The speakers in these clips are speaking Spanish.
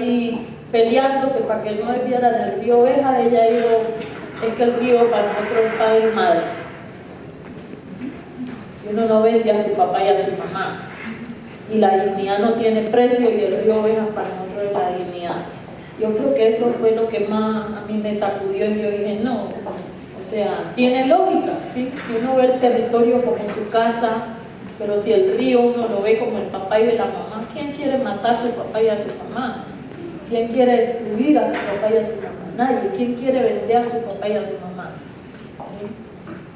ahí peleándose para que no desviaran el río Oveja. Ella dijo, es que el río para nosotros es padre y madre. Y uno no vende a su papá y a su mamá. Y la dignidad no tiene precio y el río Oveja para nosotros es la dignidad. Yo creo que eso fue lo que más a mí me sacudió y yo dije, no, o sea, tiene lógica, ¿sí? Si uno ve el territorio como su casa, pero si el río uno lo ve como el papá y de la mamá, ¿quién quiere matar a su papá y a su mamá? ¿Quién quiere destruir a su papá y a su mamá? Nadie. ¿Quién quiere vender a su papá y a su mamá? ¿Sí?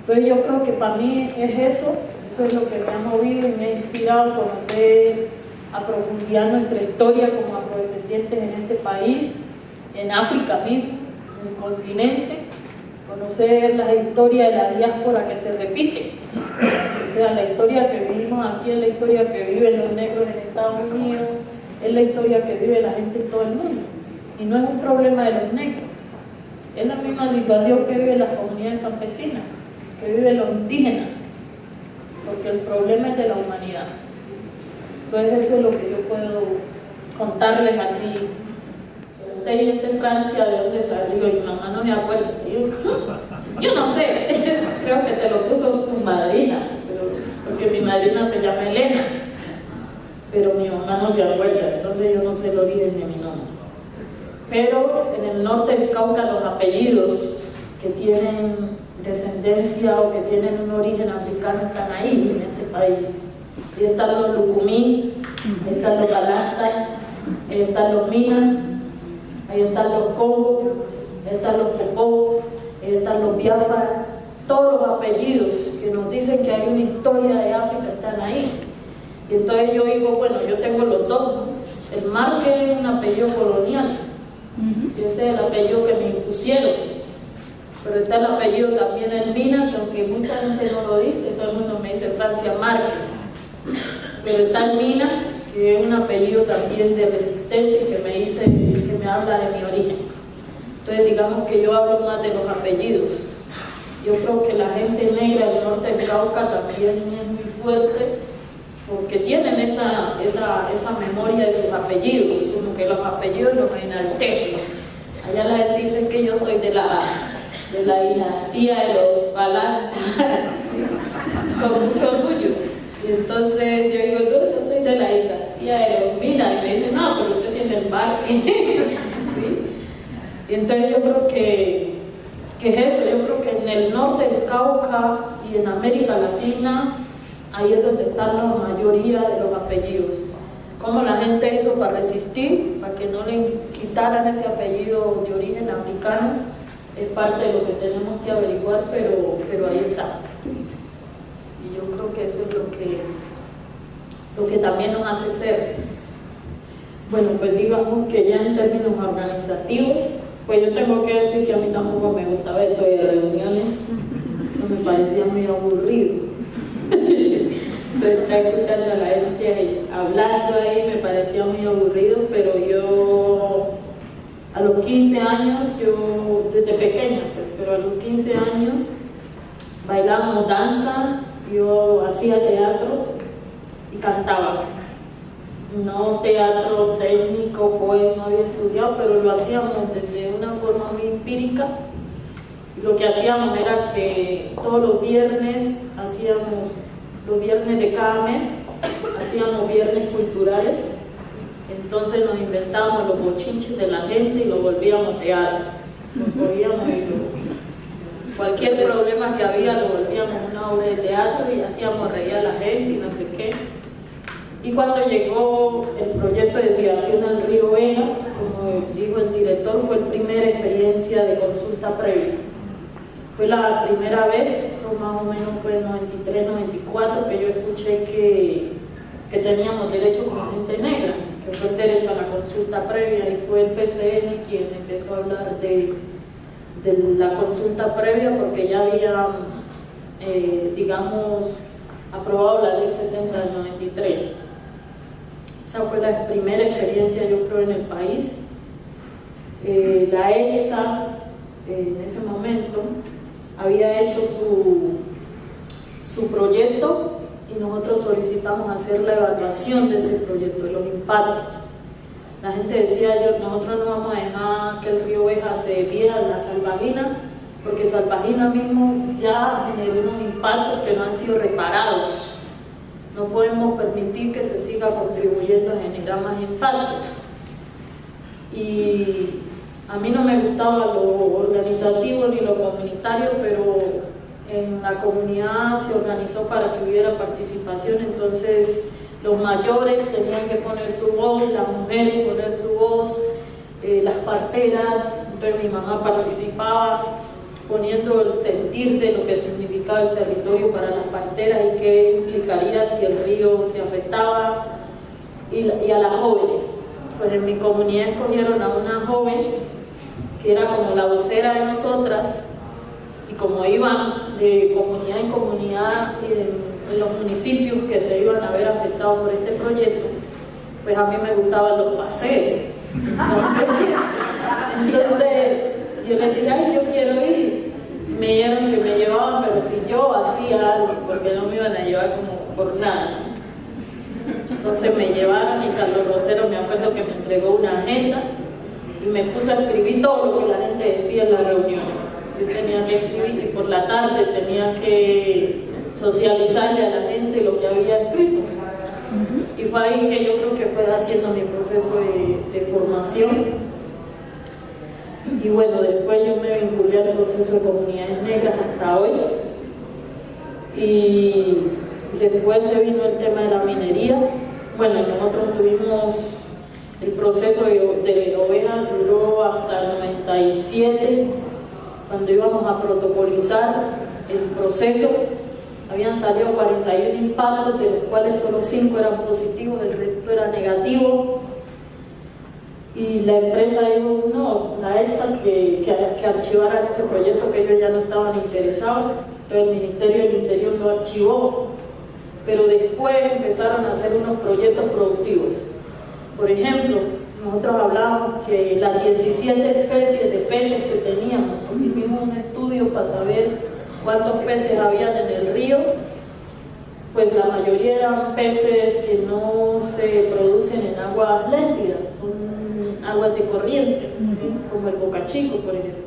Entonces yo creo que para mí es eso es lo que me ha movido y me ha inspirado a conocer a profundidad nuestra historia como afrodescendientes en este país, en África mismo, en el continente, conocer la historia de la diáspora que se repite, o sea, la historia que vivimos aquí es la historia que viven los negros en Estados Unidos, es la historia que vive la gente en todo el mundo, y no es un problema de los negros, es la misma situación que viven las comunidades campesinas, que viven los indígenas, porque el problema es de la humanidad. Entonces eso es lo que yo puedo contarles así. Usted dice Francia, ¿de dónde salió? Y mi mamá no me acuerda. Yo no sé, creo que te lo puso tu madrina, porque mi madrina se llama Elena, pero mi mamá no se acuerda, entonces yo no sé el origen de mi nombre. Pero en el norte del Cauca los apellidos que tienen descendencia o que tienen un origen africano están ahí, en este país. Ahí están los Lucumí, ahí están los Galata, ahí están los Mina, ahí están los Congo, ahí están los Popó, ahí están los Biafra. Todos los apellidos que nos dicen que hay una historia de África están ahí. Y entonces yo digo, bueno, yo tengo los dos, ¿no? El Márquez es un apellido colonial, ese es el apellido que me impusieron. Pero está el apellido también el Mina, que aunque mucha gente no lo dice, todo el mundo me dice Francia Márquez. Pero está el Mina, que es un apellido también de resistencia, que me habla de mi origen. Entonces digamos que yo hablo más de los apellidos. Yo creo que la gente negra del norte del Cauca también es muy fuerte, porque tienen esa memoria de sus apellidos, como que los apellidos los enaltecen. Allá la gente dice que yo soy de la dinastía de los Balán, con mucho orgullo. Y entonces yo digo, no, yo soy de la dinastía de los Mina, y me dicen, no, pero usted tiene el bar. ¿Sí? Y entonces yo creo que es eso, yo creo que en el norte del Cauca y en América Latina, ahí es donde están la mayoría de los apellidos. Cómo la gente hizo para resistir, para que no le quitaran ese apellido de origen africano, es parte de lo que tenemos que averiguar, pero ahí está. Y yo creo que eso es lo que también nos hace ser. Bueno, pues digamos que ya en términos organizativos, pues yo tengo que decir que a mí tampoco me gustaba esto de reuniones, no me parecía muy aburrido. Está escuchando a la gente hablando ahí, me parecía muy aburrido, pero yo a los 15 años, yo desde pequeña, pues, pero a los 15 años bailábamos danza, yo hacía teatro y cantaba. No teatro técnico, pues no había estudiado, pero lo hacíamos desde una forma muy empírica. Lo que hacíamos era que todos los viernes hacíamos, los viernes de cada mes, hacíamos viernes culturales. Entonces nos inventábamos los bochinches de la gente y lo volvíamos teatro. Lo cogíamos y cualquier problema que había lo volvíamos una obra de teatro y hacíamos reír a la gente y no sé qué. Y cuando llegó el proyecto de desviación al río Oveja, como dijo el director, fue la primera experiencia de consulta previa. Fue la primera vez, eso más o menos fue en 93, 94, que yo escuché que teníamos derecho como gente negra, que fue el derecho a la consulta previa, y fue el PCN quien empezó a hablar de la consulta previa, porque ya había, digamos, aprobado la ley 70 del 93. Esa fue la primera experiencia, yo creo, en el país. La ELSA, en ese momento, había hecho su proyecto y nosotros solicitamos hacer la evaluación de ese proyecto, de los impactos. La gente decía, nosotros no vamos a dejar que el río Oveja se pierda en la Salvajina, porque Salvajina mismo ya generó unos impactos que no han sido reparados. No podemos permitir que se siga contribuyendo a generar más impactos. Y a mí no me gustaba lo organizativo ni lo comunitario, pero en la comunidad se organizó para que hubiera participación, entonces los mayores tenían que poner su voz, las mujeres poner su voz, las parteras, entonces mi mamá participaba poniendo el sentir de lo que significaba el territorio para las parteras y qué implicaría si el río se afectaba, y a las jóvenes. Pues en mi comunidad escogieron a una joven que era como la vocera de nosotras, y como iban de comunidad en comunidad en los municipios que se iban a ver afectados por este proyecto, pues a mí me gustaban los paseos. Entonces yo les dije, ay, yo quiero ir. Me dijeron que me llevaban, pero si yo hacía algo, porque no me iban a llevar como por nada. Entonces me llevaron y Carlos Rosero, me acuerdo que me entregó una agenda y me puse a escribir todo lo que la gente decía en la reunión. Yo tenía que escribir y por la tarde tenía que socializarle a la gente lo que había escrito. Y fue ahí que yo creo que fue haciendo mi proceso de formación. Y bueno, después yo me vinculé al proceso de comunidades negras hasta hoy. Y después se vino el tema de la minería. Bueno, nosotros tuvimos el proceso de ovejas, duró hasta el 97, cuando íbamos a protocolizar el proceso. Habían salido 41 impactos, de los cuales solo 5 eran positivos, el resto era negativo. Y la empresa dijo, no, la EPSA, que archivaran ese proyecto, que ellos ya no estaban interesados. Entonces el Ministerio del Interior lo archivó, pero después empezaron a hacer unos proyectos productivos. Por ejemplo, nosotros hablábamos que las 17 especies de peces que teníamos, porque hicimos un estudio para saber cuántos peces habían en el río, pues la mayoría eran peces que no se producen en aguas léntidas, son aguas de corriente, ¿sí? Como el bocachico, por ejemplo.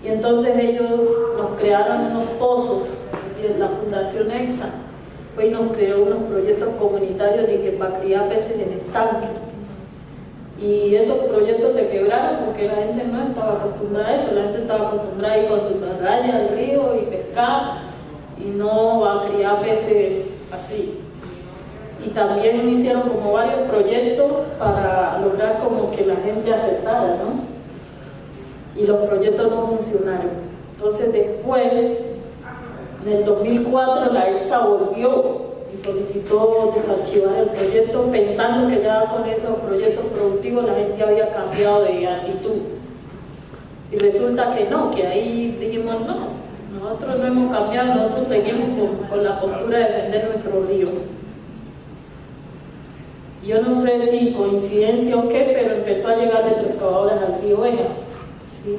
Y entonces ellos nos crearon unos pozos, es decir, la Fundación EXA, pues nos creó unos proyectos comunitarios de que para criar peces en estanque. Y esos proyectos se quebraron porque la gente no estaba acostumbrada a eso, la gente estaba acostumbrada a ir con su tarraya al río y pescar, y no a criar peces así. Y también hicieron como varios proyectos para lograr como que la gente aceptara, ¿no? Y los proyectos no funcionaron. Entonces después, en el 2004, la EPSA volvió y solicitó desarchivar el proyecto, pensando que ya con esos proyectos productivos la gente había cambiado de actitud. Y resulta que no, que ahí dijimos, no, nosotros no hemos cambiado, nosotros seguimos con la postura de defender nuestro río. Yo no sé si coincidencia o qué, pero empezó a llegar retroexcavadoras al río Ovejas, ¿sí?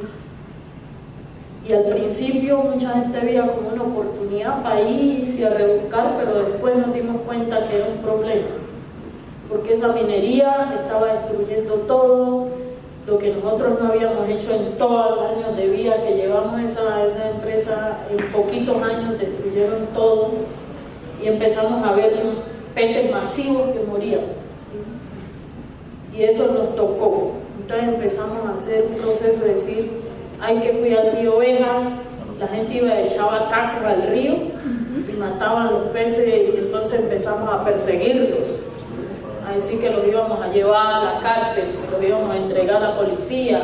Y al principio mucha gente veía como una oportunidad para irse a rebuscar, pero después nos dimos cuenta que era un problema, porque esa minería estaba destruyendo todo lo que nosotros no habíamos hecho en todos los años de vida que llevamos esa empresa. En poquitos años destruyeron todo y empezamos a ver peces masivos que morían, ¿sí? Y eso nos tocó. Entonces empezamos a hacer un proceso de decir, hay que cuidar el río Ovejas. La gente iba y echaba tacos al río y mataban los peces, y entonces empezamos a perseguirlos, a decir que los íbamos a llevar a la cárcel, que los íbamos a entregar a la policía.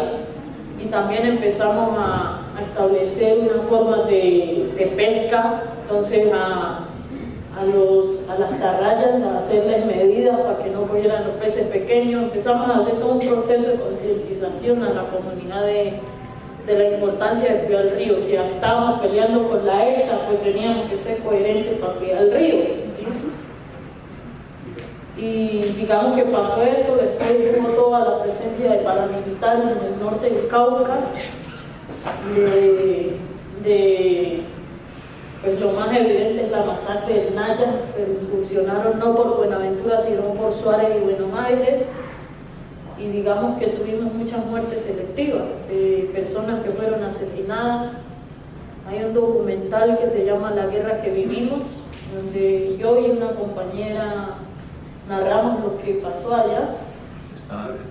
Y también empezamos a establecer una forma de pesca, entonces a las tarrayas, a hacerles medidas para que no cogieran los peces pequeños. Empezamos a hacer todo un proceso de concientización a la comunidad de la importancia de cuidar el río. Si estábamos peleando con la EXA, pues teníamos que ser coherentes para cuidar el río, ¿sí? Y digamos que pasó eso. Después vimos toda la presencia de paramilitares en el norte del Cauca, pues lo más evidente es la masacre del Naya, que funcionaron no por Buenaventura, sino por Suárez y Buenos Aires. y digamos que tuvimos muchas muertes selectivas de personas que fueron asesinadas. Hay un documental que se llama La Guerra que Vivimos, donde yo y una compañera narramos lo que pasó allá.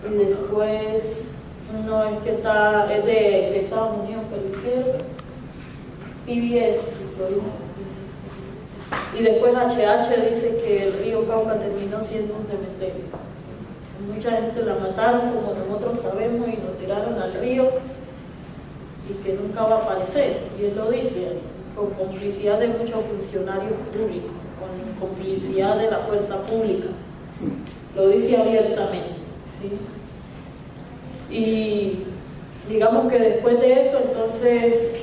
Y después uno es que es de Estados Unidos que lo hicieron, PBS lo hizo. Y después HH dice que el río Cauca terminó siendo un cementerio. Mucha gente la mataron, como nosotros sabemos, y lo tiraron al río, y que nunca va a aparecer. Y él lo dice, con complicidad de muchos funcionarios públicos, con complicidad de la fuerza pública. Lo dice abiertamente, ¿sí? Y digamos que después de eso, entonces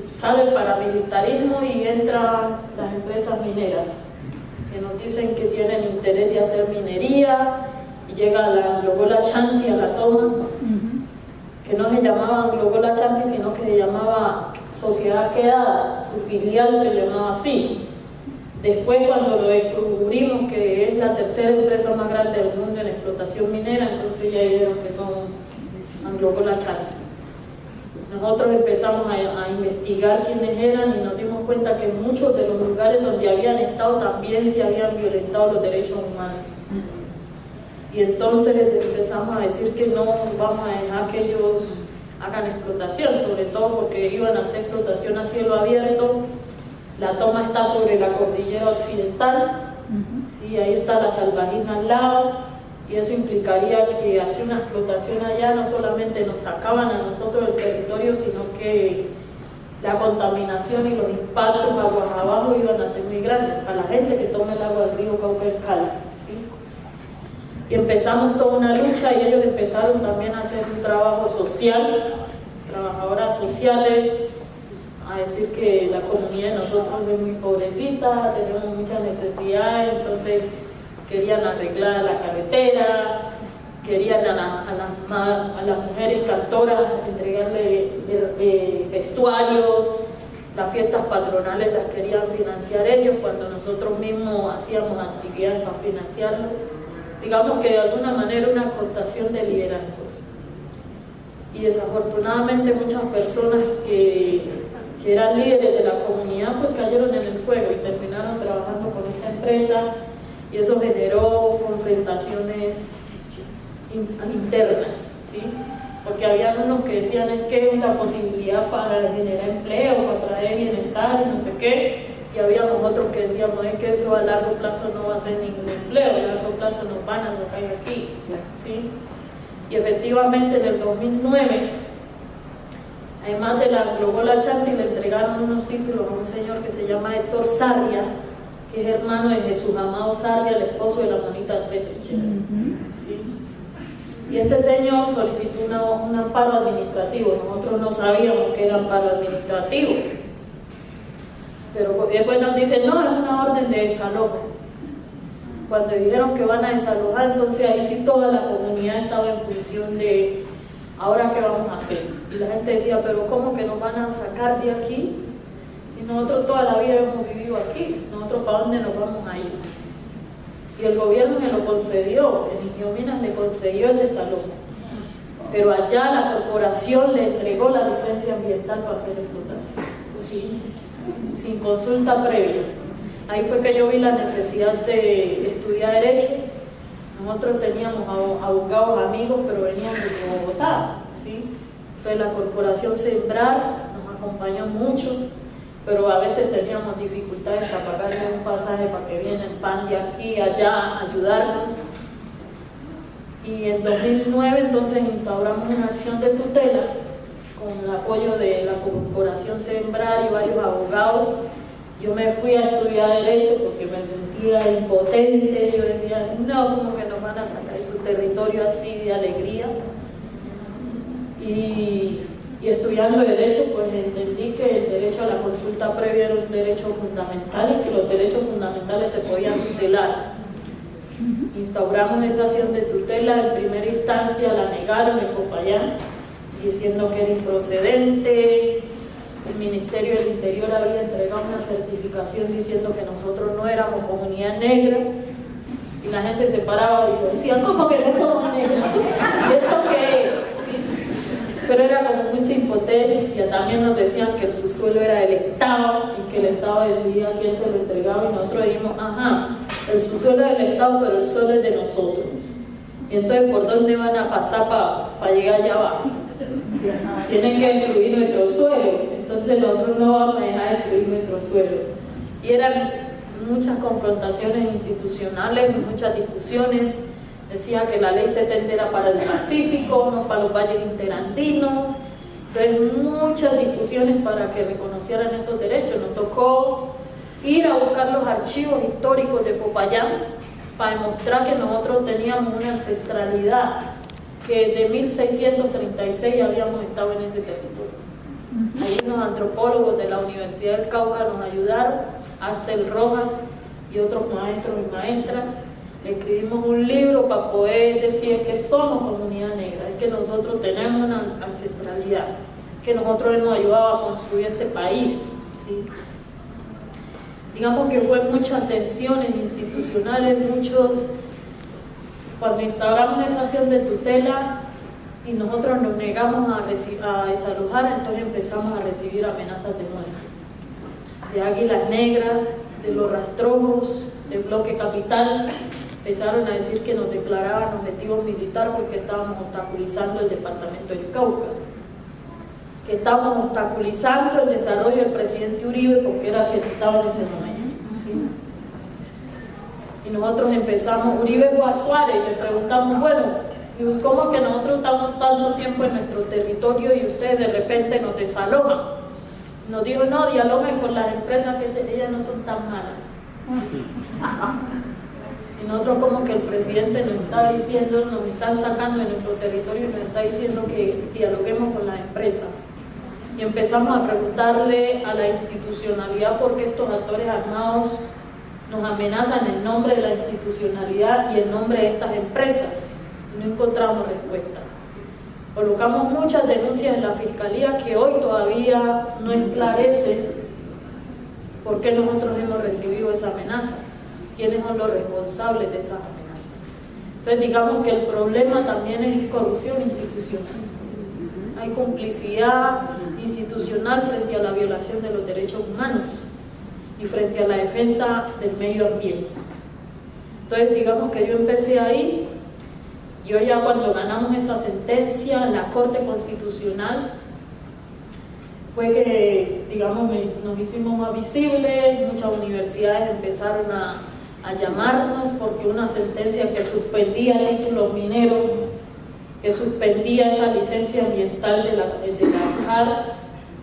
sale el paramilitarismo y entran las empresas mineras, que nos dicen que tienen interés de hacer minería, y llega la Anglo-Gol Ashanti a la toma, que no se llamaba Anglo-Gol Ashanti, sino que se llamaba Sociedad Quedada, su filial se llamaba así. Después, cuando lo descubrimos que es la tercera empresa más grande del mundo en explotación minera, entonces ya dijeron que son Anglo-Gol Ashanti. Nosotros empezamos a investigar quiénes eran y nos dimos cuenta que en muchos de los lugares donde habían estado también se habían violentado los derechos humanos. Y entonces empezamos a decir que no vamos a dejar que ellos hagan explotación, sobre todo porque iban a hacer explotación a cielo abierto. La toma está sobre la cordillera occidental, ¿sí? Ahí está la Salvajina al lado, y eso implicaría que hacer una explotación allá no solamente nos sacaban a nosotros del territorio, sino que la contaminación y los impactos aguas abajo iban a ser muy grandes para la gente que toma el agua del río Cauca en Cali. Y empezamos toda una lucha y ellos empezaron también a hacer un trabajo social, trabajadoras sociales, a decir que la comunidad de nosotros es muy pobrecita, tenemos muchas necesidades, entonces querían arreglar la carretera, querían a las mujeres cantoras entregarle vestuarios, las fiestas patronales las querían financiar ellos cuando nosotros mismos hacíamos actividades para financiarlo. Digamos que de alguna manera una aportación de liderazgos. Y desafortunadamente muchas personas que eran líderes de la comunidad pues cayeron en el fuego y terminaron trabajando con esta empresa, y eso generó confrontaciones internas, ¿sí? Porque habían unos que decían es que es una posibilidad para generar empleo, para traer bienestar y no sé qué, y habíamos otros que decíamos es que eso a largo plazo no va a ser ningún empleo, a largo plazo nos van a sacar de aquí, ¿sí? Y efectivamente en el 2009, además de la Anglo-Gol Ashanti, le entregaron unos títulos a un señor que se llama Héctor Sarria, que es hermano de Jesús Amado Sarria, el esposo de la monita Tetriche, ¿sí? Y este señor solicitó un amparo administrativo. Nosotros no sabíamos que era amparo administrativo, pero después nos dicen, no, es una orden de desalojo. Cuando dijeron que van a desalojar, entonces ahí sí toda la comunidad estaba en función de, ¿ahora qué vamos a hacer? Y la gente decía, pero ¿cómo que nos van a sacar de aquí? Y nosotros toda la vida hemos vivido aquí, nosotros ¿para dónde nos vamos a ir? Y el gobierno me lo concedió, el Ingenio Minas le concedió el desalojo, pero allá la corporación le entregó la licencia ambiental para hacer explotación, ¿sí? Sin consulta previa. Ahí fue que yo vi la necesidad de estudiar Derecho. Nosotros teníamos abogados amigos, pero venían de Bogotá, ¿sí? Entonces la corporación Sembrar nos acompañó mucho, pero a veces teníamos dificultades para pagarle un pasaje para que vienen pan de aquí allá a ayudarnos. Y en 2009 entonces instauramos una acción de tutela con el apoyo de la corporación Sembrar y varios abogados. Yo me fui a estudiar Derecho porque me sentía impotente. Yo decía, no, como que nos van a sacar de su territorio así de alegría. Y estudiando Derecho, pues entendí que el derecho a la consulta previa era un derecho fundamental y que los derechos fundamentales se podían tutelar. Instauramos esa acción de tutela. En primera instancia la negaron en Popayán, diciendo que era improcedente. El Ministerio del Interior había entregado una certificación diciendo que nosotros no éramos comunidad negra. Y la gente se paraba y decía, ¿cómo que no somos negros? ¿Y esto qué es? Sí. Pero era como mucha impotencia. También nos decían que el subsuelo era del Estado y que el Estado decidía quién se lo entregaba, y nosotros dijimos, ajá, el subsuelo es del Estado, pero el suelo es de nosotros. Y entonces, ¿por dónde van a pasar para llegar allá abajo? Tienen que destruir nuestro suelo. Entonces nosotros no vamos a dejar de destruir nuestro suelo. Y eran muchas confrontaciones institucionales, muchas discusiones. Decía que la ley 70 era para el Pacífico, no para los valles interandinos. Entonces muchas discusiones para que reconocieran esos derechos. Nos tocó ir a buscar los archivos históricos de Popayán para demostrar que nosotros teníamos una ancestralidad, que de 1636 habíamos estado en ese territorio. Ahí unos antropólogos de la Universidad del Cauca nos ayudaron, Axel Rojas y otros maestros y maestras. Escribimos un libro para poder decir que somos comunidad negra, es que nosotros tenemos una ancestralidad, que nosotros hemos ayudado a construir este país, ¿sí? Digamos que fue muchas tensiones institucionales, cuando instauramos esa acción de tutela y nosotros nos negamos a desalojar, entonces empezamos a recibir amenazas de muerte, de águilas negras, de los rastrojos, del bloque capital. Empezaron a decir que nos declaraban objetivo militar porque estábamos obstaculizando el departamento del Cauca, que estábamos obstaculizando el desarrollo del presidente Uribe porque era quien estaba en ese momento. ¿Sí? Y nosotros empezamos, Uribe fue a Suárez y le preguntamos, bueno, ¿cómo que nosotros estamos tanto tiempo en nuestro territorio y ustedes de repente nos desalojan? Nos dijo, no, dialoguen con las empresas que ellas no son tan malas. Y nosotros como que el presidente nos está diciendo, nos están sacando de nuestro territorio y nos está diciendo que dialoguemos con las empresas. Y empezamos a preguntarle a la institucionalidad por qué estos actores armados nos amenazan en nombre de la institucionalidad y en nombre de estas empresas. Y no encontramos respuesta. Colocamos muchas denuncias en la Fiscalía que hoy todavía no esclarecen por qué nosotros hemos recibido esa amenaza, quiénes son los responsables de esas amenazas. Entonces digamos que el problema también es corrupción institucional. Hay complicidad institucional frente a la violación de los derechos humanos y frente a la defensa del medio ambiente. Entonces digamos que yo empecé ahí. Yo ya cuando ganamos esa sentencia en la Corte Constitucional fue que, digamos, nos hicimos más visibles, muchas universidades empezaron a llamarnos porque una sentencia que suspendía títulos mineros, que suspendía esa licencia ambiental de la ANJAR,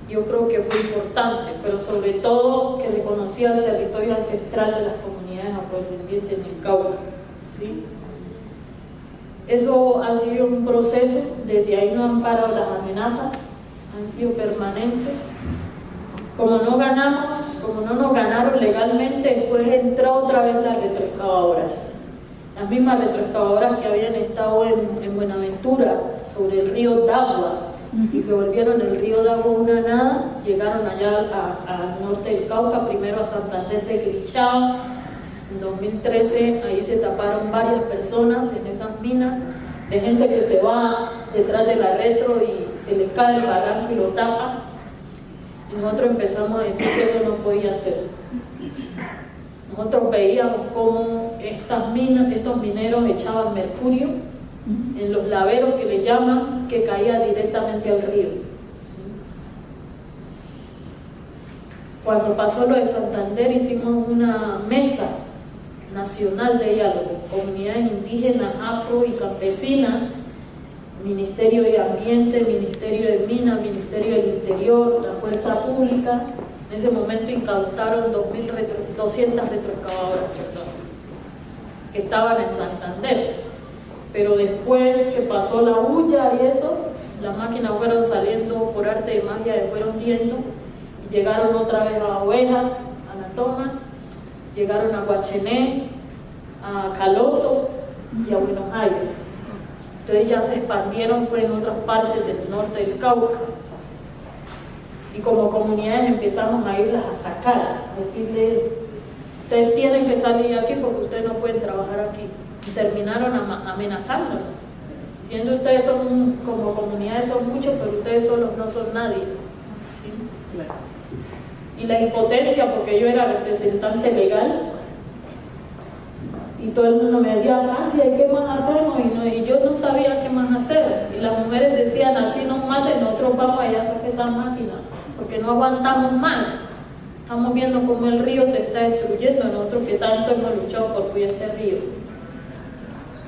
yo creo que fue importante, pero sobre todo que reconocía el territorio ancestral de las comunidades afrodescendientes en el Cauca, ¿sí? Eso ha sido un proceso, desde ahí no han parado las amenazas, han sido permanentes. Como no nos ganaron legalmente, después entró otra vez las retroexcavadoras. Las mismas retroexcavadoras que habían estado en Buenaventura, sobre el río Dagua, y que volvieron el río Dagua una nada, llegaron allá al norte del Cauca, primero a Santander de Quilichao. En 2013 ahí se taparon varias personas en esas minas, de gente que se va detrás de la retro y se le cae el barranco y lo tapa. Y nosotros empezamos a decir que eso no podía ser. Nosotros veíamos cómo estos mineros echaban mercurio en los laveros que le llaman, que caía directamente al río. Cuando pasó lo de Santander hicimos una mesa nacional de diálogo, comunidades indígenas, afro y campesinas, Ministerio de Ambiente, Ministerio de Minas, Ministerio del Interior, la Fuerza Pública. En ese momento incautaron 200 retroexcavadoras que estaban en Santander, pero después que pasó la huya y eso, las máquinas fueron saliendo por arte de magia, se fueron yendo y llegaron otra vez a Ovejas, a La Toma, llegaron a Guachené, a Caloto y a Buenos Aires. Entonces ya se expandieron, fue en otras partes del norte del Cauca. Y como comunidades empezamos a irlas a sacar, a decirle, ustedes tienen que salir de aquí porque ustedes no pueden trabajar aquí. terminaron amenazándonos, diciendo ustedes son, como comunidades son muchos, pero ustedes solos no son nadie. ¿Sí? Claro. Y la impotencia, porque yo era representante legal, y todo el mundo me decía, Francia, ¿y qué más hacemos? Y yo no sabía qué más hacer. Y las mujeres decían, así nos maten, nosotros vamos allá a sacar esa máquina, porque no aguantamos más. Estamos viendo cómo el río se está destruyendo, nosotros que tanto hemos luchado por cuidar este río.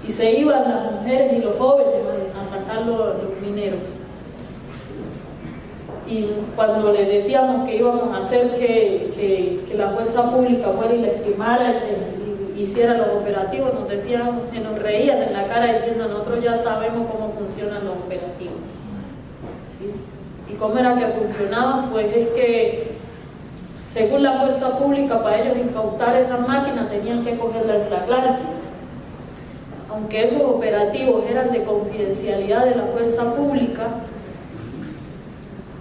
Y se iban las mujeres y los jóvenes a sacar los mineros. Y cuando les decíamos que íbamos a hacer que la fuerza pública fuera y la estimara y hiciera los operativos, nos decían, que nos reían en la cara diciendo, nosotros ya sabemos cómo funcionan los operativos. ¿Sí? ¿Y cómo era que funcionaban? Pues es que según la fuerza pública, para ellos incautar esas máquinas tenían que cogerla en flagrancia. Aunque esos operativos eran de confidencialidad de la fuerza pública,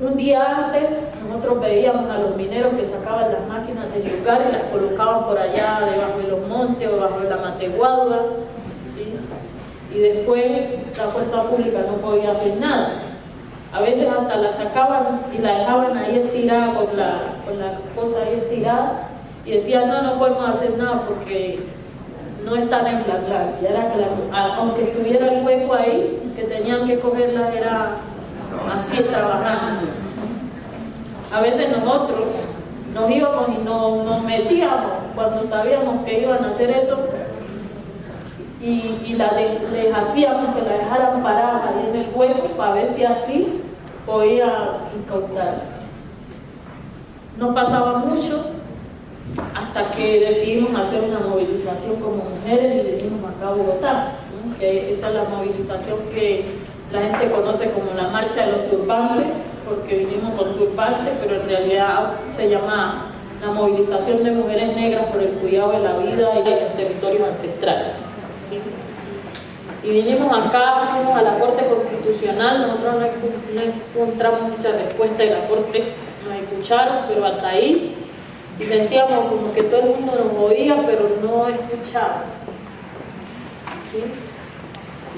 un día antes nosotros veíamos a los mineros que sacaban las máquinas del lugar y las colocaban por allá debajo de los montes o debajo de la mateguadua, ¿sí? Y después la fuerza pública no podía hacer nada. A veces hasta la sacaban y la dejaban ahí estirada con la cosa ahí estirada y decían, no podemos hacer nada porque no están en flagrancia. Era que aunque estuviera el hueco ahí, que tenían que cogerlas era así trabajando. A veces nosotros nos íbamos y nos metíamos cuando sabíamos que iban a hacer eso y les hacíamos que la dejaran parada ahí en el hueco para ver si así podía incautar. No pasaba mucho hasta que decidimos hacer una movilización como mujeres y venimos acá a Bogotá, ¿no? Que esa es la movilización que la gente conoce como la marcha de los turbantes, porque vinimos con turbantes, pero en realidad se llama la movilización de mujeres negras por el cuidado de la vida y de los territorios ancestrales, ¿sí? Y vinimos acá, fuimos a la Corte Constitucional, nosotros no encontramos mucha respuesta de la Corte, nos escucharon, pero hasta ahí, y sentíamos como que todo el mundo nos oía, pero no escuchaba, ¿sí?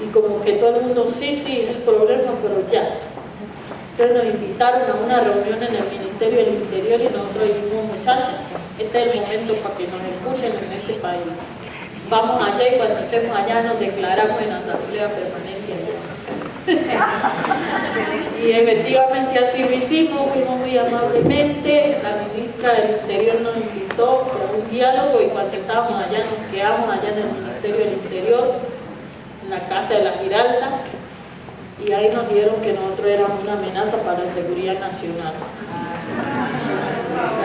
Y como que todo el mundo, sí, no hay problema, pero ya. Entonces nos invitaron a una reunión en el Ministerio del Interior y nosotros dijimos, muchachos, este es el momento para que nos escuchen en este país. Vamos allá y cuando estemos allá nos declaramos en asamblea permanente allá. Y efectivamente así lo hicimos, fuimos muy amablemente, la ministra del Interior nos invitó a un diálogo y cuando estábamos allá nos quedamos allá en el Ministerio del Interior, en la Casa de la Giralda, y ahí nos dijeron que nosotros éramos una amenaza para la seguridad nacional.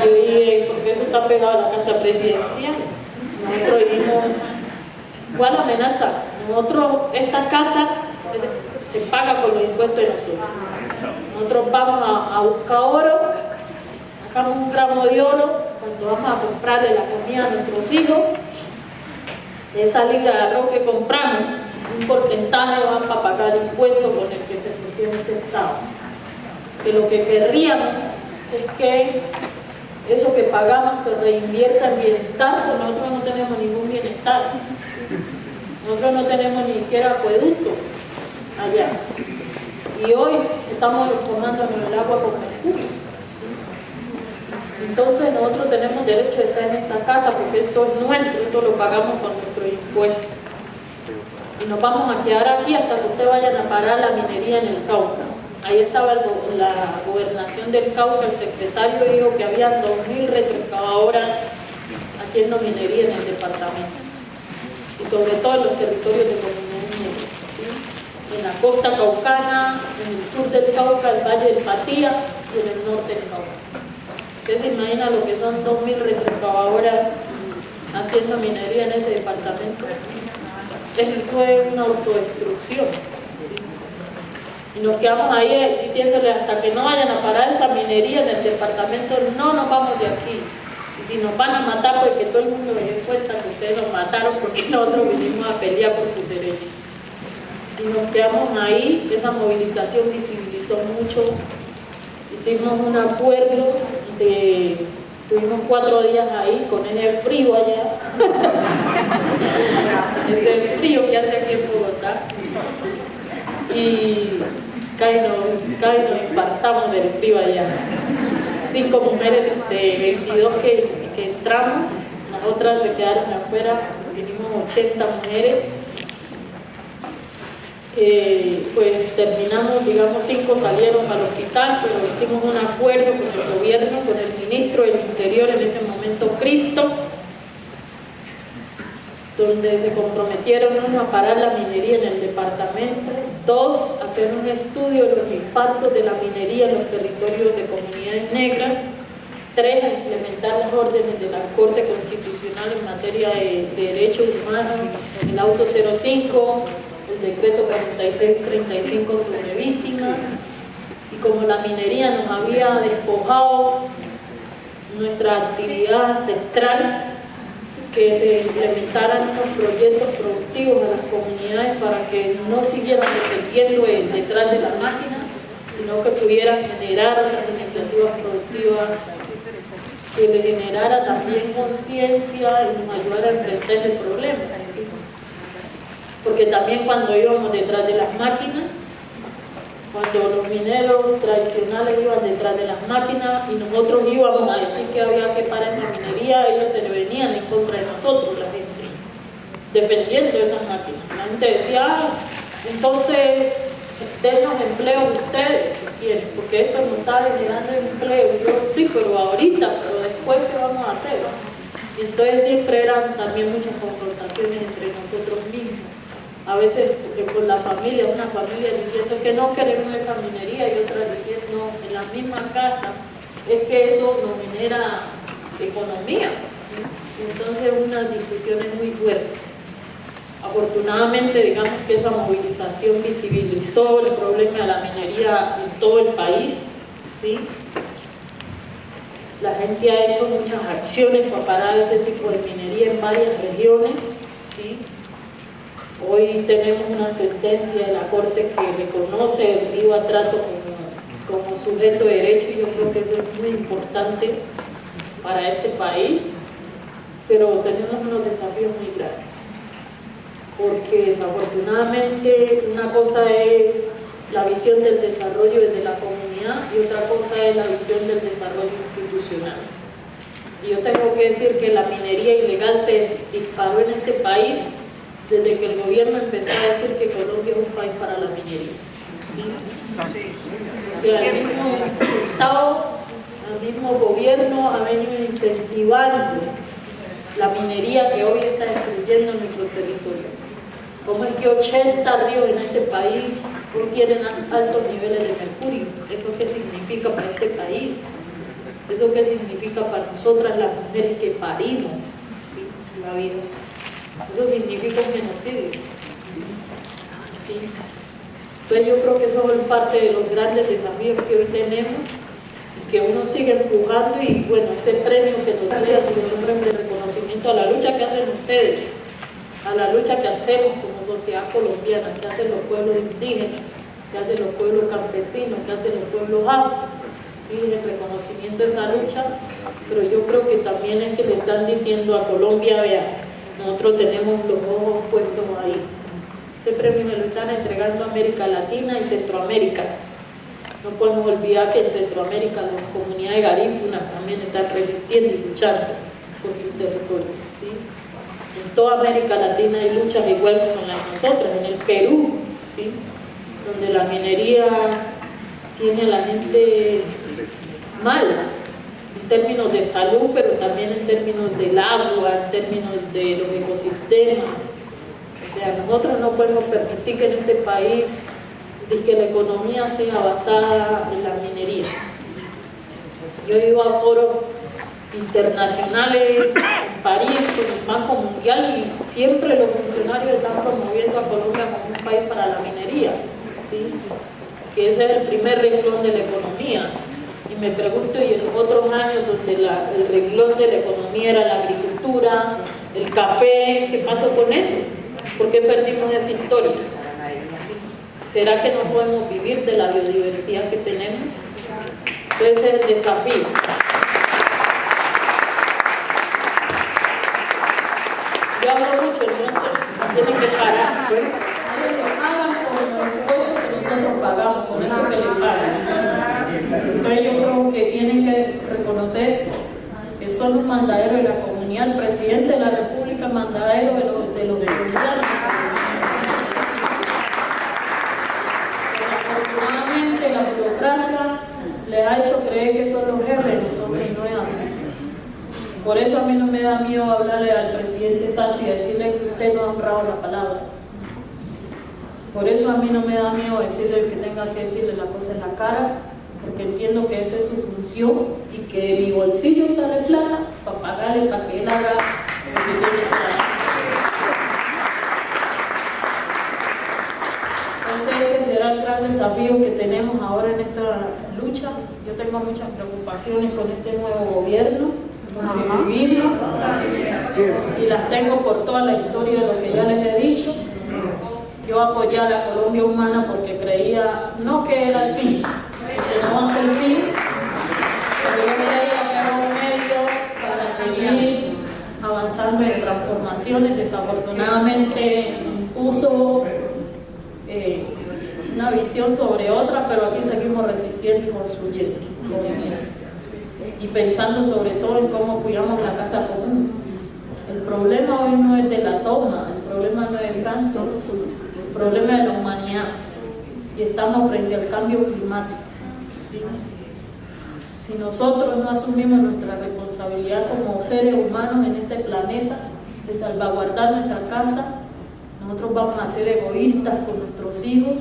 Yo dije, porque eso está pegado a la Casa Presidencial. Nosotros dijimos, ¿cuál amenaza? Nosotros, esta casa se paga por los impuestos de nosotros. Nosotros vamos a buscar oro, sacamos un gramo de oro, cuando vamos a comprarle la comida a nuestros hijos, de esa libra de arroz que compramos, un porcentaje va para pagar impuestos con el que se sostiene este Estado. Que lo que querríamos es que eso que pagamos se reinvierta en bienestar, porque nosotros no tenemos ningún bienestar. Nosotros no tenemos ni siquiera acueducto allá. Y hoy estamos tomándonos el agua con mercurio. Entonces nosotros tenemos derecho a estar en esta casa porque esto es nuestro, esto lo pagamos con nuestros impuestos. Y nos vamos a quedar aquí hasta que ustedes vayan a parar la minería en el Cauca. Ahí estaba la gobernación del Cauca, el secretario dijo que había 2.000 retroexcavadoras haciendo minería en el departamento. Y sobre todo en los territorios de comunidades negras, ¿sí? En la costa caucana, en el sur del Cauca, el valle del Patía y en el norte del Cauca. Ustedes se imaginan lo que son 2.000 retroexcavadoras haciendo minería en ese departamento. Eso fue una autodestrucción. ¿Sí? Y nos quedamos ahí diciéndole hasta que no vayan a parar esa minería en el departamento, no nos vamos de aquí. Y si nos van a matar, pues que todo el mundo se dé cuenta que ustedes nos mataron porque nosotros vinimos a pelear por sus derechos. Y nos quedamos ahí, esa movilización visibilizó mucho. Hicimos un acuerdo tuvimos 4 días ahí con ese frío allá. Ese frío y casi nos infartamos del frío allá. 5 mujeres de 22 que entramos, las otras se quedaron afuera, vinimos 80 mujeres. Pues terminamos, digamos 5 salieron al hospital, pero hicimos un acuerdo con el gobierno, con el ministro del Interior en ese momento, Cristo, donde se comprometieron, 1, a parar la minería en el departamento, 2, a hacer un estudio de los impactos de la minería en los territorios de comunidades negras, 3, a implementar las órdenes de la Corte Constitucional en materia de derechos humanos, el auto 05, el decreto 4635 sobre víctimas, y como la minería nos había despojado nuestra actividad ancestral, que se implementaran unos proyectos productivos a las comunidades para que no siguieran dependiendo detrás de la máquina, sino que pudieran generar otras iniciativas productivas que le generara también conciencia y nos ayudara a enfrentar ese problema. Porque también cuando íbamos detrás de las máquinas, cuando los mineros tradicionales iban detrás de las máquinas y nosotros íbamos a decir que había que parar esa minería, ellos se le venían en contra de nosotros, la gente, defendiendo esas máquinas. La gente decía, entonces, denos empleo ustedes si quieren, porque esto nos está generando empleo. Y yo, sí, pero ahorita, pero después, ¿qué vamos a hacer? Y entonces siempre eran también muchas confrontaciones entre nosotros mismos. A veces con la familia, una familia diciendo que no queremos esa minería y otra diciendo en la misma casa, es que eso nos genera economía. Entonces unas discusiones muy fuertes. Afortunadamente, digamos que esa movilización visibilizó el problema de la minería en todo el país, ¿sí? La gente ha hecho muchas acciones para parar ese tipo de minería en varias regiones, ¿sí? Hoy tenemos una sentencia de la Corte que reconoce el libre trato como sujeto de derecho, y yo creo que eso es muy importante para este país, pero tenemos unos desafíos muy grandes, porque desafortunadamente una cosa es la visión del desarrollo desde la comunidad y otra cosa es la visión del desarrollo institucional. Y yo tengo que decir que la minería ilegal se disparó en este país desde que el gobierno empezó a decir que Colombia es un país para la minería. ¿Sí? O sea, el mismo Estado, el mismo gobierno ha venido incentivando la minería que hoy está destruyendo nuestro territorio. Como es que 80 ríos en este país hoy tienen altos niveles de mercurio. ¿Eso qué significa para este país? ¿Eso qué significa para nosotras las mujeres que parimos, ¿sí?, la vida? Eso significa un genocidio. ¿Sí? Entonces yo creo que eso es parte de los grandes desafíos que hoy tenemos y que uno sigue empujando, y bueno, ese premio que nos da, un premio de reconocimiento a la lucha que hacen ustedes, a la lucha que hacemos como sociedad colombiana, que hacen los pueblos indígenas, que hacen los pueblos campesinos, que hacen los pueblos afro, ¿sí?, el reconocimiento de esa lucha. Pero yo creo que también es que le están diciendo a Colombia, vean, nosotros tenemos los ojos puestos ahí. Ese premio me lo están entregando a América Latina y Centroamérica. No podemos olvidar que en Centroamérica las comunidades garífunas también están resistiendo y luchando por sus territorios, ¿sí? En toda América Latina hay luchas igual como las de nosotras. En el Perú, ¿sí?, donde la minería tiene a la gente mal, en términos de salud, pero también en términos del agua, en términos de los ecosistemas. O sea, nosotros no podemos permitir que en este país que la economía sea basada en la minería. Yo he ido a foros internacionales en París con el Banco Mundial y siempre los funcionarios están promoviendo a Colombia como un país para la minería, ¿sí?, que ese es el primer renglón de la economía. Y me pregunto, y en los otros años donde el renglón de la economía era la agricultura, el café, ¿qué pasó con eso? ¿Por qué perdimos esa historia? ¿Será que no podemos vivir de la biodiversidad que tenemos? Entonces ese es el desafío. Yo hablo mucho, entonces tienen que parar. Hagan como el pueblo nosotros pagamos, con eso que le pagan. Entonces yo creo que tienen que reconocer eso, que son un mandadero de la comunidad, el presidente de la República, mandadero de los colombianos. Desafortunadamente la burocracia le ha hecho creer que son los jefes de nosotros y no es así. Por eso a mí no me da miedo hablarle al presidente Santos y decirle que usted no ha honrado la palabra. Por eso a mí no me da miedo decirle que tenga que decirle la cosa en la cara, porque entiendo que esa es su función y que de mi bolsillo sale plata para pagarle, para que él haga lo que tiene que hacer. Entonces ese será el gran desafío que tenemos ahora en esta lucha. Yo tengo muchas preocupaciones con este nuevo gobierno, con el que vivimos, y las tengo por toda la historia de lo que ya les he dicho. Yo apoyé a la Colombia Humana porque creía, no que era el fin, que no va a ser el fin, pero yo creía que era un medio para seguir avanzando en transformaciones. Desafortunadamente se impuso una visión sobre otra, pero aquí seguimos resistiendo y construyendo y pensando sobre todo en cómo cuidamos la casa común. El problema hoy no es de la toma, el problema no es de Francia, el problema es de la humanidad, y estamos frente al cambio climático. ¿Sí? Si nosotros no asumimos nuestra responsabilidad como seres humanos en este planeta de salvaguardar nuestra casa, nosotros vamos a ser egoístas con nuestros hijos,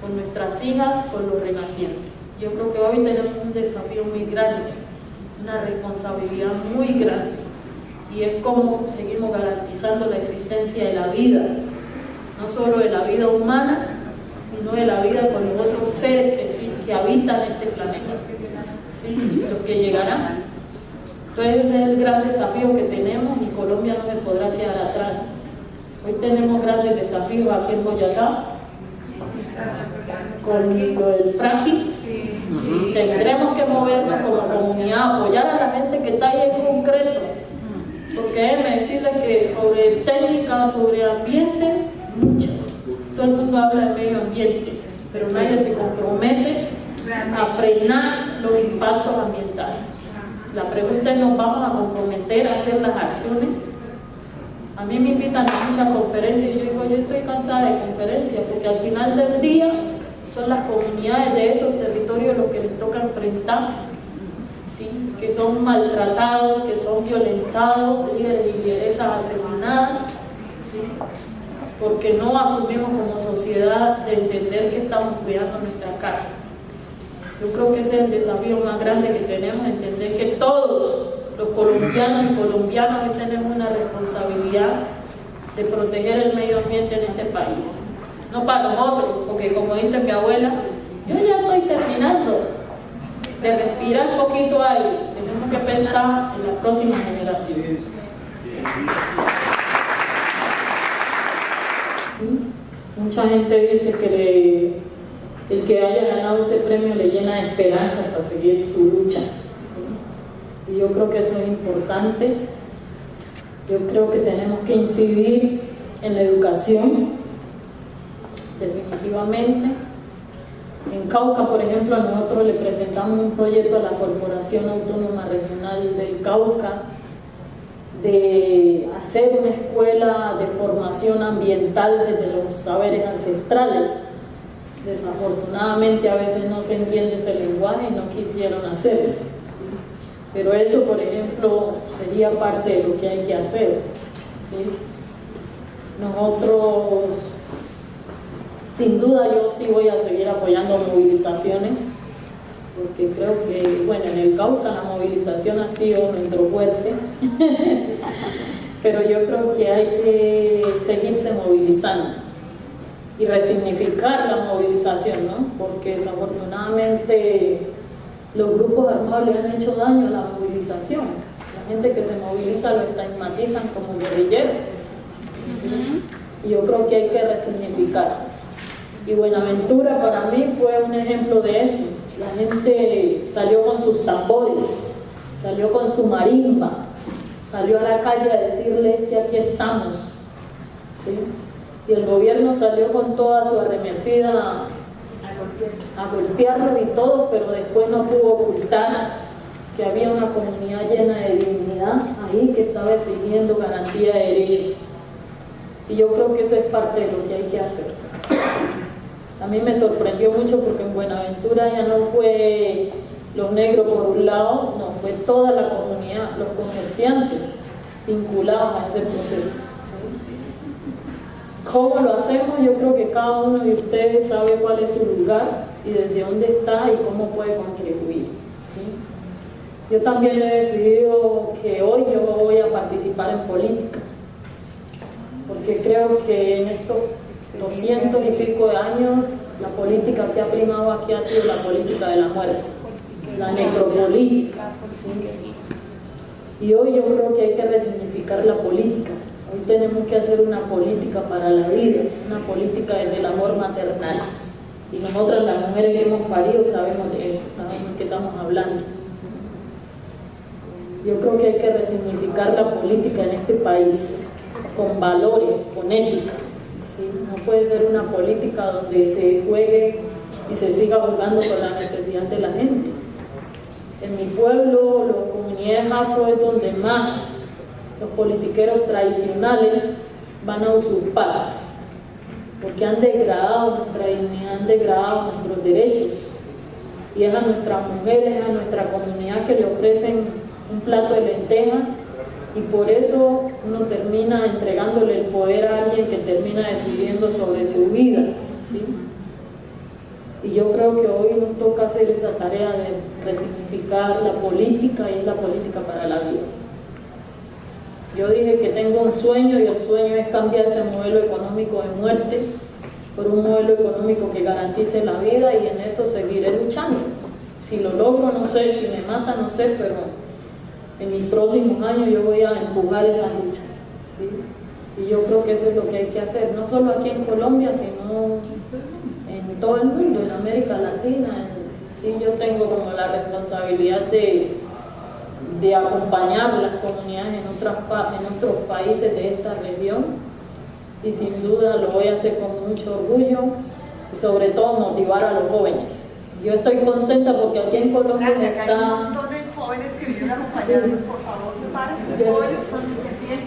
con nuestras hijas, con los renacientes. Yo creo que hoy tenemos un desafío muy grande, una responsabilidad muy grande, y es cómo seguimos garantizando la existencia de la vida, no solo de la vida humana, sino de la vida con los otros seres que habitan este planeta, ¿sí? Los que llegarán. Entonces ese es el gran desafío que tenemos, y Colombia no se podrá quedar atrás. Hoy tenemos grandes desafíos aquí en Boyacá, con lo del fracking. Tendremos que movernos como comunidad, apoyar a la gente que está ahí en concreto, porque déjenme decirles que sobre técnica, sobre ambiente, muchas. Todo el mundo habla de medio ambiente, pero nadie se compromete a frenar los impactos ambientales. La pregunta es, ¿nos vamos a comprometer a hacer las acciones? A mí me invitan a muchas conferencias y yo digo, yo estoy cansada de conferencias, porque al final del día son las comunidades de esos territorios los que les toca enfrentar, ¿sí? Que son maltratados, que son violentados, líderes y lideresas asesinadas, ¿sí? Porque no asumimos como sociedad de entender que estamos cuidando nuestra casa. Yo creo que ese es el desafío más grande que tenemos, entender que todos los colombianos y colombianas hoy tenemos una responsabilidad de proteger el medio ambiente en este país. No para nosotros, porque como dice mi abuela, yo ya estoy terminando de respirar poquito aire. Tenemos que pensar en las próximas generaciones. Mucha gente dice que el que haya ganado ese premio le llena de esperanza para seguir su lucha. Y yo creo que eso es importante. Yo creo que tenemos que incidir en la educación, definitivamente. En Cauca, por ejemplo, nosotros le presentamos un proyecto a la Corporación Autónoma Regional del Cauca de hacer una escuela de formación ambiental desde los saberes ancestrales. Desafortunadamente a veces no se entiende ese lenguaje y no quisieron hacerlo. Pero eso, por ejemplo, sería parte de lo que hay que hacer, ¿sí? Nosotros, sin duda, yo sí voy a seguir apoyando movilizaciones, porque creo que, bueno, en el Cauca la movilización ha sido nuestro fuerte, pero yo creo que hay que seguirse movilizando y resignificar la movilización, ¿no? Porque desafortunadamente los grupos armados le han hecho daño a la movilización. La gente que se moviliza lo estigmatizan como guerrillero. Y yo creo que hay que resignificar. Y Buenaventura para mí fue un ejemplo de eso. La gente salió con sus tambores, salió con su marimba, salió a la calle a decirle que aquí estamos, ¿sí? Y el gobierno salió con toda su arremetida a golpearlos y todo, pero después no pudo ocultar que había una comunidad llena de dignidad ahí que estaba exigiendo garantía de derechos. Y yo creo que eso es parte de lo que hay que hacer. A mí me sorprendió mucho porque en Buenaventura ya no fue los negros por un lado, no, fue toda la comunidad, los comerciantes vinculados a ese proceso. ¿Cómo lo hacemos? Yo creo que cada uno de ustedes sabe cuál es su lugar y desde dónde está y cómo puede contribuir. ¿Sí? Yo también he decidido que hoy yo voy a participar en política, porque creo que en estos 200 y pico de años la política que ha primado aquí ha sido la política de la muerte, la necropolítica. ¿Sí? Y hoy yo creo que hay que resignificar la política. Hoy tenemos que hacer una política para la vida, una política desde el amor maternal. Y nosotras las mujeres que hemos parido sabemos de eso, sabemos de qué estamos hablando. Yo creo que hay que resignificar la política en este país, con valores, con ética. ¿Sí? No puede ser una política donde se juegue y se siga jugando con la necesidad de la gente. En mi pueblo, las comunidades afro es donde más los politiqueros tradicionales van a usurpar, porque han degradado nuestra dignidad, han degradado nuestros derechos, y es a nuestras mujeres, a nuestra comunidad que le ofrecen un plato de lentejas, y por eso uno termina entregándole el poder a alguien que termina decidiendo sobre su vida. ¿Sí? Y yo creo que hoy nos toca hacer esa tarea de resignificar la política, y es la política para la vida. Yo dije que tengo un sueño, y el sueño es cambiar ese modelo económico de muerte por un modelo económico que garantice la vida, y en eso seguiré luchando. Si lo logro, no sé, si me mata, no sé, pero en mis próximos años yo voy a empujar esa lucha. ¿Sí? Y yo creo que eso es lo que hay que hacer, no solo aquí en Colombia, sino en todo el mundo, en América Latina. Sí, yo tengo como la responsabilidad de acompañar a las comunidades en otros países de esta región, y sin duda lo voy a hacer con mucho orgullo, y sobre todo motivar a los jóvenes. Yo estoy contenta porque aquí en Colombia Gracias, está... hay un montón de jóvenes que vienen a acompañarnos, por favor, se paren. Los jóvenes están muy bien.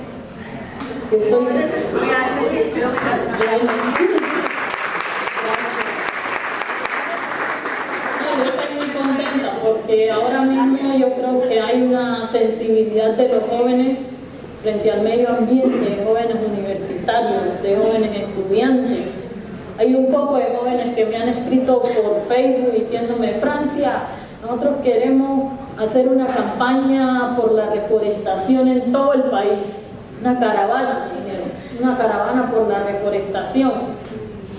Jóvenes estudiantes que hicieron gracias. Porque ahora mismo yo creo que hay una sensibilidad de los jóvenes frente al medio ambiente, de jóvenes universitarios, de jóvenes estudiantes. Hay un poco de jóvenes que me han escrito por Facebook diciéndome: Francia, nosotros queremos hacer una campaña por la reforestación en todo el país, una caravana, me dijeron, una caravana por la reforestación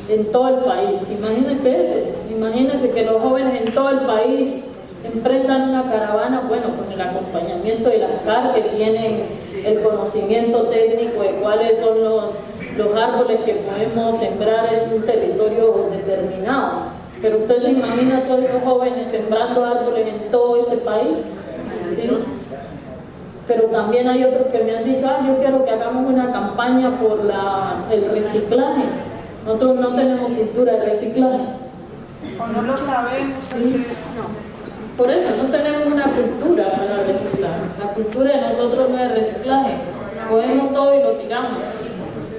en todo el país. Imagínense eso, imagínense que los jóvenes en todo el país emprendan una caravana, bueno, con el acompañamiento de las CAR, que tienen el conocimiento técnico de cuáles son los árboles que podemos sembrar en un territorio determinado. Pero usted se imagina a todos esos jóvenes sembrando árboles en todo este país. ¿Sí? Pero también hay otros que me han dicho: yo quiero que hagamos una campaña por el reciclaje. Nosotros no tenemos cultura de reciclaje. O no lo sabemos. ¿Sí? No. Por eso no tenemos una cultura para reciclar. La cultura de nosotros no es reciclaje. Cogemos todo y lo tiramos.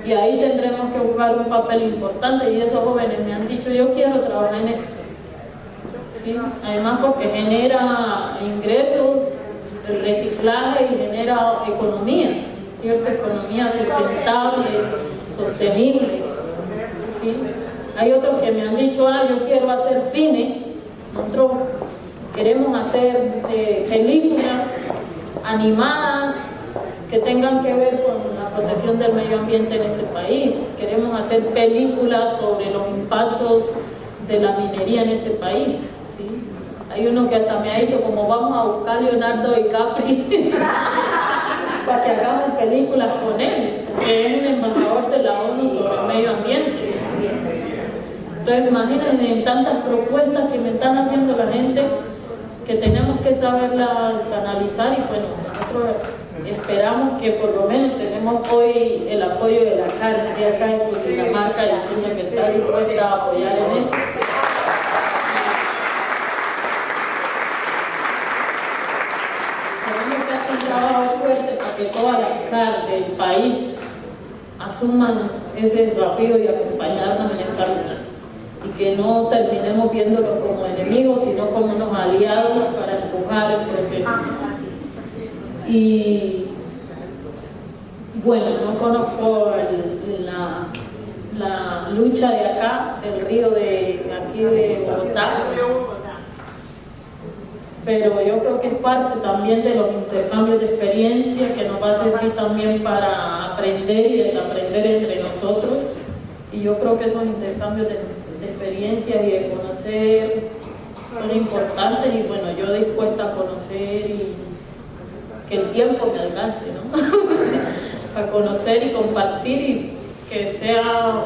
Y ahí tendremos que jugar un papel importante, y esos jóvenes me han dicho: yo quiero trabajar en esto. ¿Sí? Además porque genera ingresos, el reciclaje, y genera economías, ciertas economías sustentables, sostenibles. ¿Sí? Hay otros que me han dicho: yo quiero hacer cine. Nosotros queremos hacer películas animadas que tengan que ver con la protección del medio ambiente en este país. Queremos hacer películas sobre los impactos de la minería en este país. ¿Sí? Hay uno que hasta me ha dicho: como vamos a buscar a Leonardo DiCaprio para que hagamos películas con él, que es un embajador de la ONU sobre el medio ambiente. Entonces imagínense en tantas propuestas que me están haciendo la gente, que tenemos que saberlas canalizar, y bueno, nosotros esperamos que por lo menos tenemos hoy el apoyo de la CAR de acá en Cundinamarca, diciendo que está dispuesta a apoyar en eso. trabajo fuerte para que todas las CAR del país asuman ese desafío y acompañarnos en esta lucha. Y que no terminemos viéndolos como enemigos, sino como unos aliados para empujar el proceso. Y bueno, no conozco la lucha de acá, del río de aquí de Bogotá, pero yo creo que es parte también de los intercambios de experiencia que nos va a servir también para aprender y desaprender entre nosotros. Y yo creo que esos intercambios de experiencias y de conocer son importantes, y bueno, yo dispuesta a conocer y que el tiempo me alcance, ¿no? A conocer y compartir, y que sea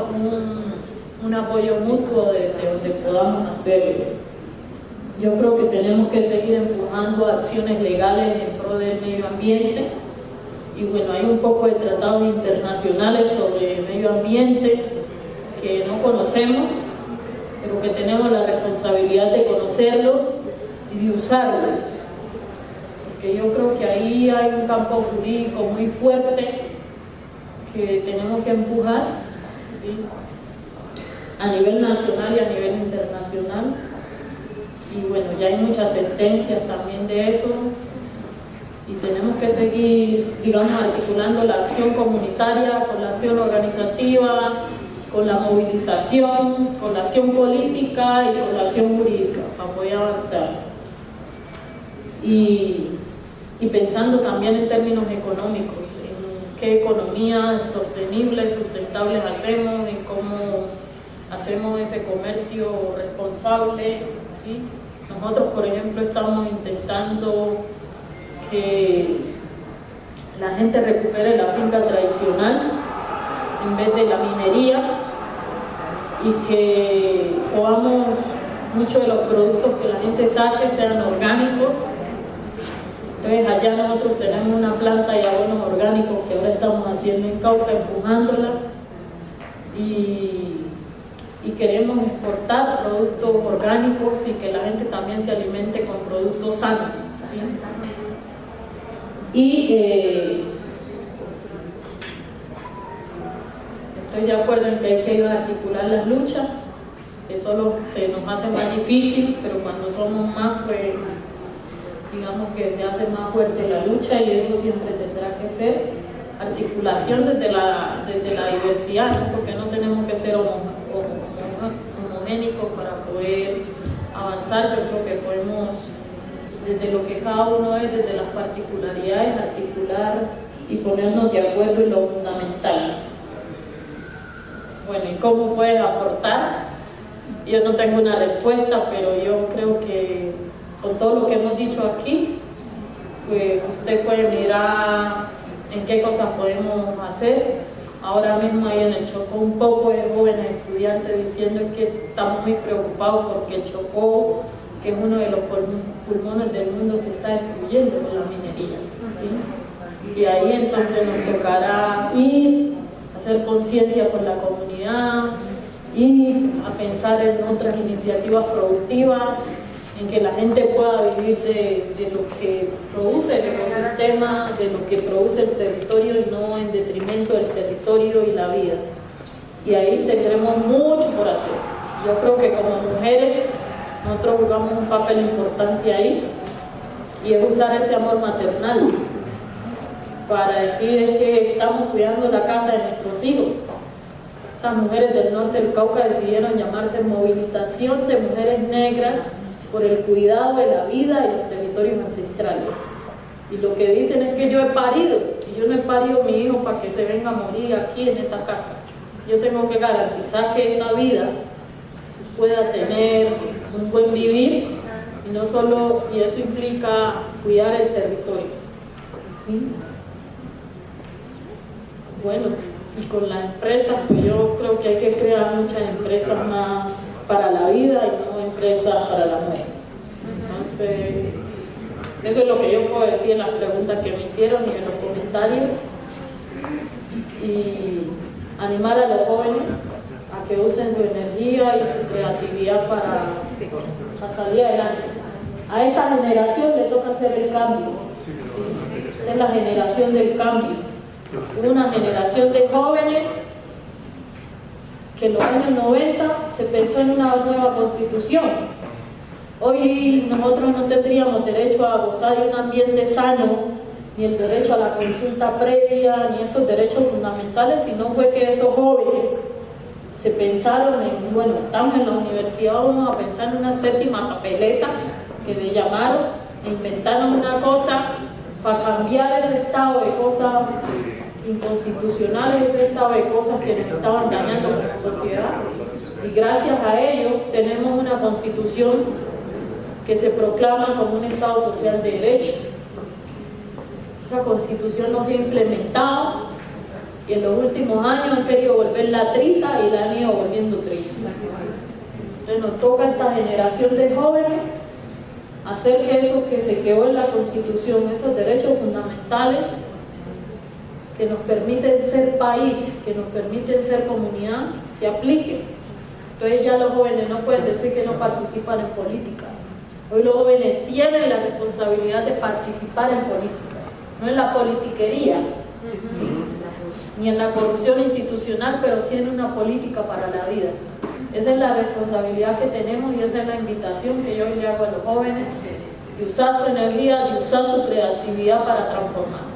un apoyo mutuo de donde podamos hacerlo. Yo creo que tenemos que seguir empujando acciones legales en pro del medio ambiente, y bueno, hay un poco de tratados internacionales sobre medio ambiente que no conocemos, pero que tenemos la responsabilidad de conocerlos y de usarlos, porque yo creo que ahí hay un campo jurídico muy fuerte que tenemos que empujar, ¿sí? A nivel nacional y a nivel internacional. Y bueno, ya hay muchas sentencias también de eso, y tenemos que seguir, digamos, articulando la acción comunitaria con la acción organizativa, con la movilización, con la acción política y con la acción jurídica para poder avanzar. Y pensando también en términos económicos, en qué economías sostenibles, sustentables hacemos, en cómo hacemos ese comercio responsable, ¿sí? Nosotros, por ejemplo, estamos intentando que la gente recupere la finca tradicional en vez de la minería, y que podamos, muchos de los productos que la gente saque sean orgánicos. Entonces allá nosotros tenemos una planta de abonos orgánicos que ahora estamos haciendo en Cauca, empujándola, y queremos exportar productos orgánicos y que la gente también se alimente con productos sanos, ¿sí? Y estoy de acuerdo en que hay que articular las luchas, que solo se nos hace más difícil, pero cuando somos más, pues digamos que se hace más fuerte la lucha, y eso siempre tendrá que ser articulación desde la diversidad, ¿no? Porque no tenemos que ser homogénicos para poder avanzar. Yo creo que podemos, desde lo que cada uno es, desde las particularidades, articular y ponernos de acuerdo en lo fundamental. Bueno, ¿y cómo puedes aportar? Yo no tengo una respuesta, pero yo creo que con todo lo que hemos dicho aquí, pues usted puede mirar en qué cosas podemos hacer. Ahora mismo hay en el Chocó un poco de jóvenes estudiantes diciendo que estamos muy preocupados porque el Chocó, que es uno de los pulmones del mundo, se está destruyendo con la minería, ¿sí? Y ahí entonces nos tocará ir a hacer conciencia con la comunidad, ir a pensar en otras iniciativas productivas, en que la gente pueda vivir de lo que produce el ecosistema, de lo que produce el territorio, y no en detrimento del territorio y la vida. Y ahí tendremos mucho por hacer. Yo creo que como mujeres nosotros jugamos un papel importante ahí, y es usar ese amor maternal para decir que estamos cuidando la casa de nuestros hijos. Esas mujeres del norte del Cauca decidieron llamarse Movilización de Mujeres Negras por el cuidado de la vida y los territorios ancestrales. Y lo que dicen es que yo he parido, y yo no he parido a mi hijo para que se venga a morir aquí en esta casa. Yo tengo que garantizar que esa vida pueda tener un buen vivir, y no solo, y eso implica cuidar el territorio, ¿sí? Bueno, y con las empresas, pues yo creo que hay que crear muchas empresas más para la vida y no empresas para la muerte. Entonces, eso es lo que yo puedo decir en las preguntas que me hicieron y en los comentarios, y animar a los jóvenes a que usen su energía y su creatividad para salir adelante. A esta generación le toca hacer el cambio, ¿sí? Esta es la generación del cambio. Una generación de jóvenes que en los años 90 se pensó en una nueva constitución. Hoy nosotros no tendríamos derecho a gozar de un ambiente sano, ni el derecho a la consulta previa, ni esos derechos fundamentales, sino fue que esos jóvenes se pensaron en, bueno, estamos en la universidad, vamos a pensar en una séptima papeleta que le llamaron, inventaron una cosa para cambiar ese estado de cosas inconstitucionales, ese estado de cosas que nos estaban dañando como sociedad. Y gracias a ello tenemos una constitución que se proclama como un Estado social de derecho. Esa constitución no se ha implementado y en los últimos años han querido volverla triza y la han ido volviendo triza. Entonces nos toca a esta generación de jóvenes hacer que eso que se quedó en la constitución, esos derechos fundamentales que nos permiten ser país, que nos permiten ser comunidad, se apliquen. Entonces ya los jóvenes no pueden decir que no participan en política. Hoy los jóvenes tienen la responsabilidad de participar en política, no en la politiquería, ¿sí? Ni en la corrupción institucional, pero sí en una política para la vida. Esa es la responsabilidad que tenemos y esa es la invitación que yo le hago a los jóvenes, de usar su energía, de usar su creatividad para transformar.